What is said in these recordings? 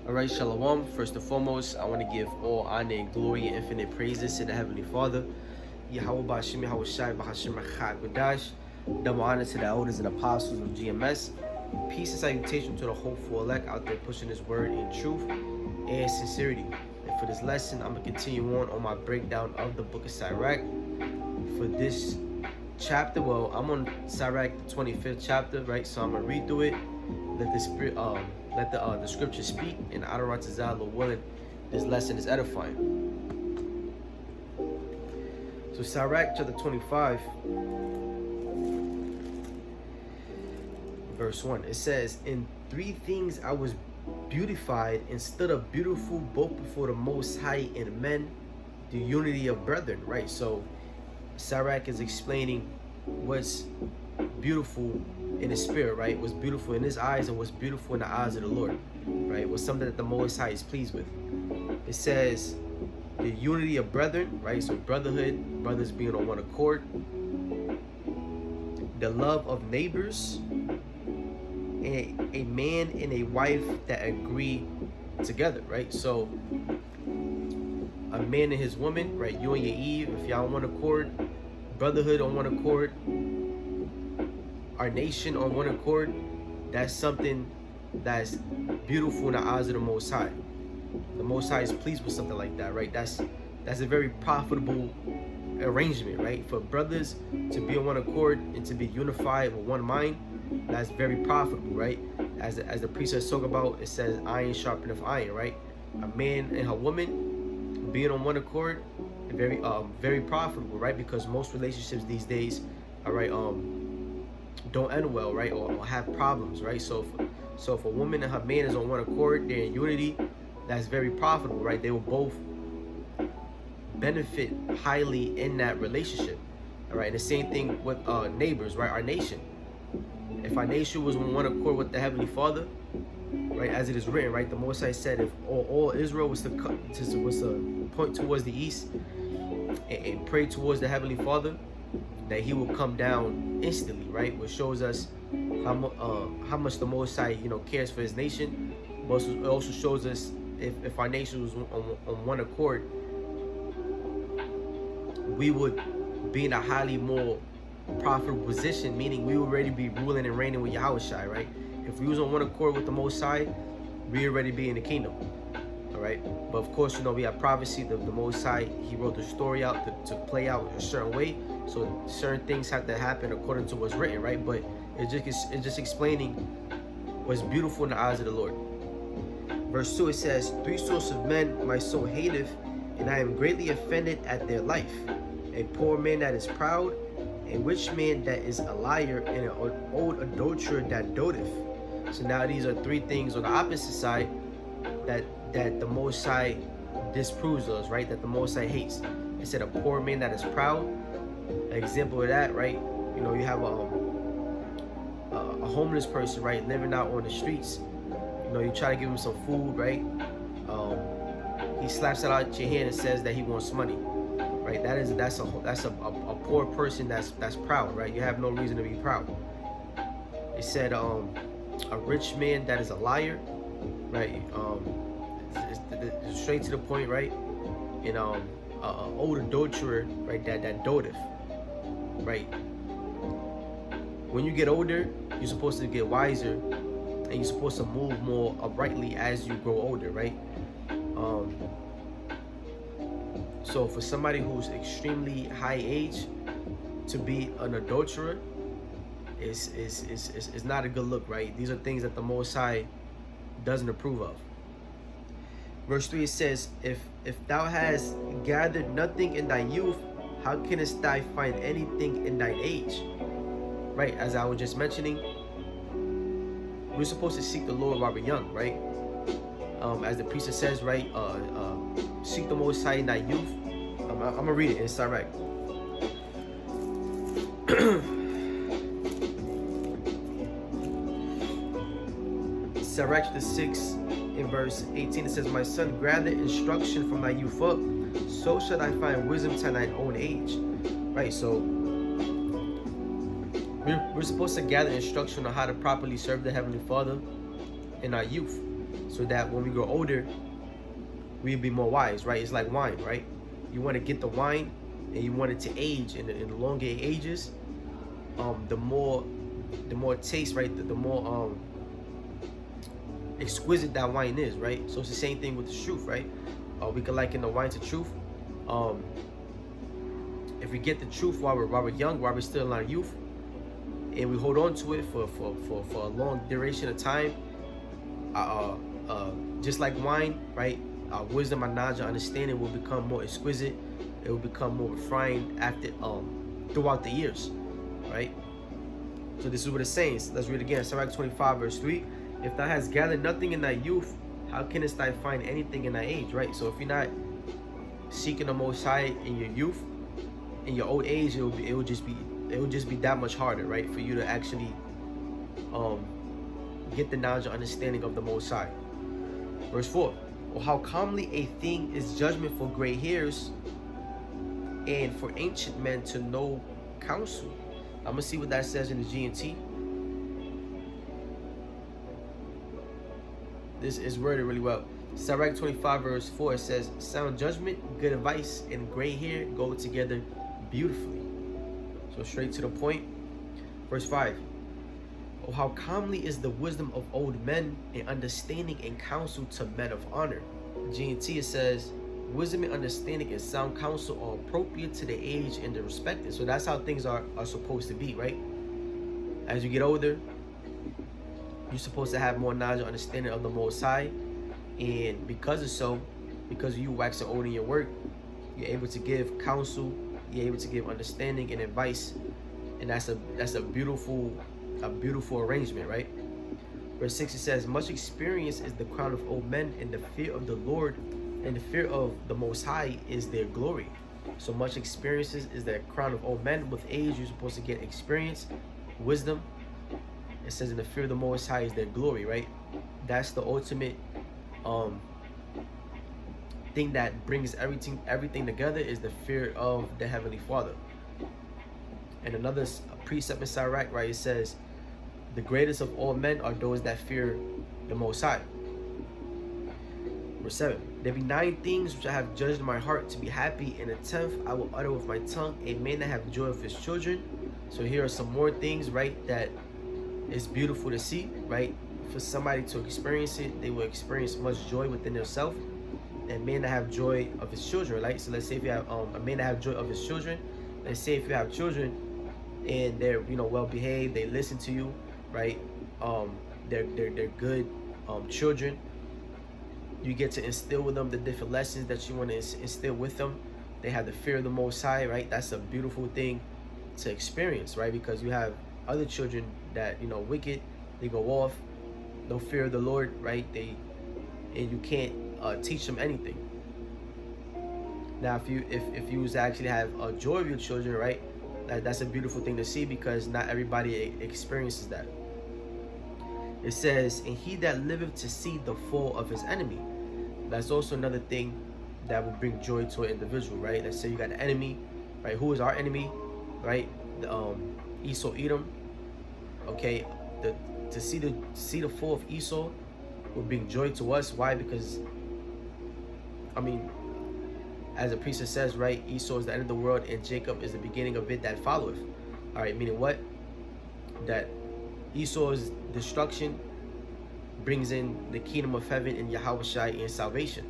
Alright, Shalom. First and foremost, I want to give all honor and glory and infinite praises to the Heavenly Father. Yahweh Bashim Yahweh Shai Bahashim Rachak. Double honor to the elders and apostles of GMS. Peace and salutation to the hopeful elect out there pushing His word in truth and sincerity. And for this lesson, I'm going to continue on my breakdown of the book of Sirach. For this chapter, well, I'm on Sirach, the 25th chapter, right? So I'm going to read through it. Let the spirit, let the scripture speak, and Lord willing, this lesson is edifying. So Sirach chapter 25, verse 1, it says, "In three things I was beautified and stood up beautiful both before the Most High and men, the unity of brethren." Right. So Sirach is explaining what's beautiful in his spirit, right? What's beautiful in his eyes and what's beautiful in the eyes of the Lord, right? What's something that the Most High is pleased with. It says the unity of brethren, right? So brotherhood, brothers being on one accord, the love of neighbors, and a man and a wife that agree together, right? So a man and his woman, right? You and your Eve, if y'all on one accord, brotherhood on one accord, our nation on one accord, that's something that's beautiful in the eyes of the Most High. The Most High is pleased with something like that, right? That's a very profitable arrangement, right? For brothers to be on one accord and to be unified with one mind, that's very profitable, right? As the precepts talk about, it says iron sharpeneth iron, right? A man and a woman being on one accord, very profitable, right? Because most relationships these days, all right, don't end well, right? Or have problems, right? So if a woman and her man is on one accord, they're in unity, that's very profitable, right? They will both benefit highly in that relationship, all right? And the same thing with neighbors, right? Our nation. If our nation was on one accord with the Heavenly Father, right, as it is written, right, the Most High said, if all Israel was to point towards the east and pray towards the Heavenly Father, that He will come down instantly, right? Which shows us how much the Most High, cares for His nation. But it also shows us if our nation was on one accord, we would be in a highly more profitable position, meaning we would already be ruling and reigning with Yahweh Shai, right? If we was on one accord with the Most High, we already be in the kingdom, all right? But of course, we have prophecy. The Most High, He wrote the story out to play out a certain way. So certain things have to happen according to what's written, right? But it's just explaining what's beautiful in the eyes of the Lord. Verse 2, it says, "Three sorts of men my soul hateth, and I am greatly offended at their life. A poor man that is proud, a rich man that is a liar, and an old adulterer that doteth." So now these are three things on the opposite side that the Most High disproves us, right? That the Most High hates. It said a poor man that is proud. An example of that, right? You have a homeless person, right, living out on the streets. You try to give him some food, right? He slaps it out your hand and says that he wants money, right? That's a poor person that's proud, right? You have no reason to be proud. It said a rich man that is a liar, right? It's straight to the point, right? And old adulterer, right? That doteth, right? When you get older, you're supposed to get wiser, and you're supposed to move more uprightly as you grow older, right? So for somebody who's extremely high age to be an adulterer is not a good look, right? These are things that the Most High doesn't approve of. Verse 3, it says, if thou hast gathered nothing in thy youth, how canst thou find anything in thine age? Right, as I was just mentioning, we're supposed to seek the Lord while we're young, right? As the priest says, right, seek the Most High in thy youth. I'm gonna read it in Sirach. Sirach the 6 in verse 18, it says, "My son, gather instruction from thy youth up, so shall I find wisdom to thine own age." Right, so we're supposed to gather instruction on how to properly serve the Heavenly Father in our youth. so that when we grow older, we'll be more wise, right? It's like wine, right? You want to get the wine, and you want it to age, and the longer it ages, the more taste, right? The more exquisite that wine is, right? So it's the same thing with the truth, right? We can liken the wine to truth. If we get the truth while we're young, while we're still in our youth, and we hold on to it for a long duration of time, just like wine, right? Our wisdom, our knowledge, our understanding will become more exquisite. It will become more refined after throughout the years, right? So this is what it's saying. So let's read again. Sirach 25 verse 3. If thou hast gathered nothing in thy youth, how canst thou find anything in thy age, right? So if you're not seeking the Most High in your youth, in your old age, it will just be that much harder, right, for you to actually get the knowledge and understanding of the Most High. Verse 4. Or how calmly a thing is judgment for gray hairs, and for ancient men to know counsel. I'm gonna see what that says in the G&T. This is worded really well. Sirach 25 verse 4, it says, sound judgment, good advice, and gray hair go together beautifully. So straight to the point. Verse 5. Oh, how calmly is the wisdom of old men, and understanding and counsel to men of honor. G&T, it says, wisdom and understanding and sound counsel are appropriate to the age and the respected. So that's how things are supposed to be, right? As you get older, you're supposed to have more knowledge and understanding of the Most High. And because of you waxing old in your work, you're able to give counsel, you're able to give understanding and advice. And that's a beautiful arrangement, right? Verse 6, it says, much experience is the crown of old men, and the fear of the Lord and the fear of the Most High is their glory. So much experiences is the crown of old men. With age, you're supposed to get experience, wisdom. It says, in the fear of the Most High is their glory, right? That's the ultimate thing that brings everything together, is the fear of the Heavenly Father. And another precept in Sirach, right, it says, the greatest of all men are those that fear the Most High. Verse 7. There be 9 things which I have judged in my heart to be happy, and the 10th I will utter with my tongue, a man that have joy of his children. So here are some more things, right, that is beautiful to see, right? For somebody to experience it, they will experience much joy within themselves. And man that have joy of his children, right? So let's say if you have a man that have joy of his children, let's say if you have children and they're well behaved, they listen to you, right? They're good children. You get to instill with them the different lessons that you want to instill with them. They have the fear of the Most High, right? That's a beautiful thing to experience, right? Because you have other children that wicked, they go off, no fear of the Lord, right? And you can't teach them anything. Now, if you was to actually have a joy of your children, right? That's a beautiful thing to see, because not everybody experiences that. It says, and he that liveth to see the fall of his enemy. That's also another thing that will bring joy to an individual, right? Let's say you got an enemy, right? Who is our enemy, right? Esau, Edom. Okay, to see the fall of Esau will bring joy to us. Why? Because, I mean, as the priest says, right, Esau is the end of the world, and Jacob is the beginning of it that followeth. All right, meaning what? That Esau's destruction brings in the kingdom of heaven and Yahushua and salvation.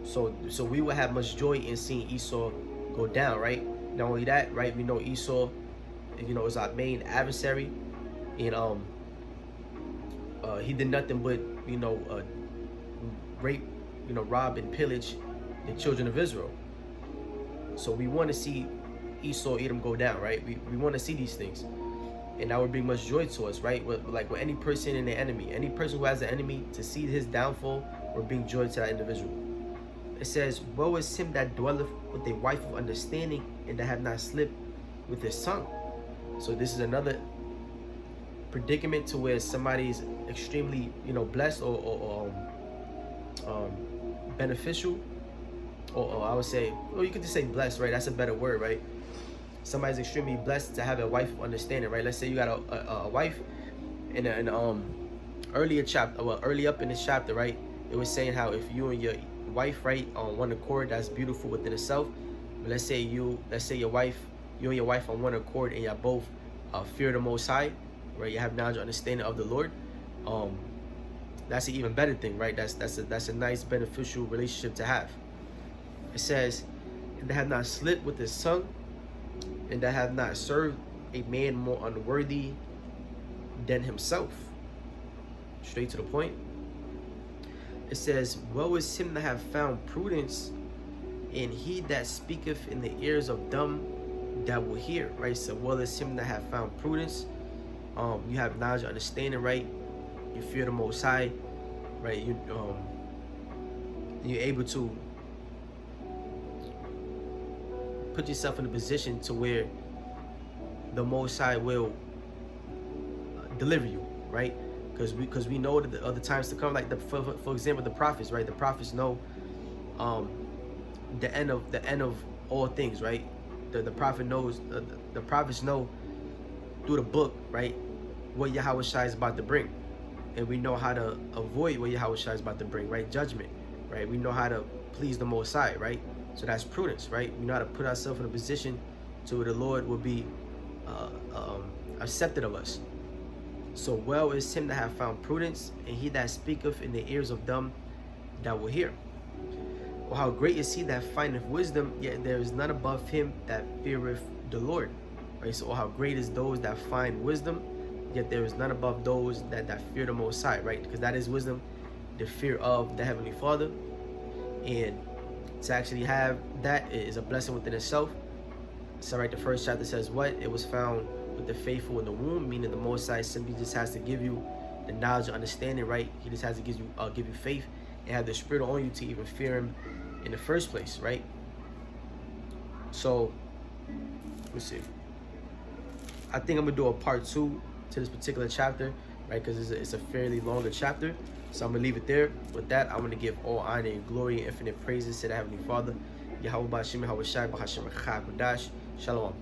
So we will have much joy in seeing Esau go down, right? Not only that, right, we know Esau, is our main adversary, and he did nothing but rape, rob and pillage the children of Israel. So we want to see Esau, Edom go down, right? We want to see these things. And that would bring much joy to us, right? With any person in the enemy, any person who has an enemy, to see his downfall will bring joy to that individual. It says, woe is him that dwelleth with a wife of understanding, and that have not slipped with his tongue. So this is another predicament to where somebody is extremely, blessed or beneficial, or I would say, well, you could just say blessed, right? That's a better word, right? Somebody's extremely blessed to have a wife of understanding, right? Let's say you got a wife and early up in this chapter, right, it was saying how if you and your wife, right, on one accord, that's beautiful within itself. But let's say you and your wife on one accord, and y'all both fear the Most High, right? You have knowledge and understanding of the Lord. That's an even better thing, right? That's a nice beneficial relationship to have. It says, and that have not slipped with his tongue, and that have not served a man more unworthy than himself. Straight to the point. It says, woe is him that have found prudence, and he that speaketh in the ears of dumb that will hear, right? So woe is him that have found prudence. You have knowledge and understanding, right? You fear the Most High, right? You're able to put yourself in a position to where the Most High will deliver you, right? Because we know that the other times to come, like for example, the prophets, right? The prophets know the end of all things, right? The prophet knows, the prophets know through the book, right, what Yahweh Shai is about to bring, and we know how to avoid what Yahweh Shai is about to bring, right? Judgment, right? We know how to please the Most High, right? So that's prudence, right? We know how to put ourselves in a position to where the Lord will be accepted of us. So well is him that have found prudence, and he that speaketh in the ears of them that will hear. Well, how great is he that findeth wisdom, yet there is none above him that feareth the Lord. Right? So how great is those that find wisdom, yet there is none above those that fear the Most High, right? Because that is wisdom, the fear of the Heavenly Father. And to actually have that is a blessing within itself. So right, the first chapter says what? It was found with the faithful in the womb, meaning the Most High simply just has to give you the knowledge and understanding, right? He just has to give you faith and have the Spirit on you to even fear him in the first place, right? So let me see. I think I'm gonna do a part 2 to this particular chapter, right? Because it's a fairly longer chapter. So I'm gonna leave it there. With that, I'm gonna give all honor and glory and infinite praises to the Heavenly Father, Yahweh B'Hashem, Yahweh Shai, B'Hashem Echad B'Dash. Shalom.